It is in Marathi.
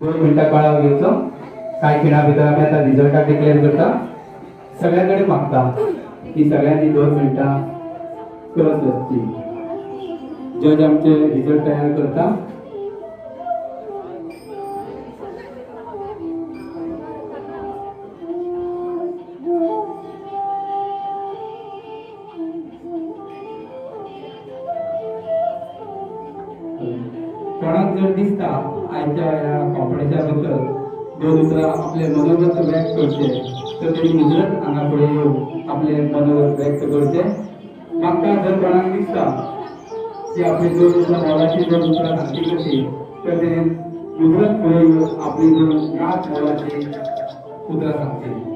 2 मिनिटां काळावर घेवचो काय खिणा भितर आमी आतां रिजल्टाक डिक्लेअर करता सगळ्यांकडे मागता की सगळ्यांनी 2 मिनिटां करत बसची जज आमचे रिजल्ट तयार करता कोणाक जर दिसता आयच्या ह्या कॉम्पिटिशना बद्दल 2 उतरां आपले मनोगत व्यक्त करचे तर तेणी मुजरत हांगा फुडें येवन आपले मनोगत व्यक्त करचे म्हाका जर कोणाक दिसता की आपली 2 उतरां मोलाची 2 उतरां सांगची कशी तर तेणी मुजरत फुडें येवन आपली 2 नाच मोलाची उतरां सांगची।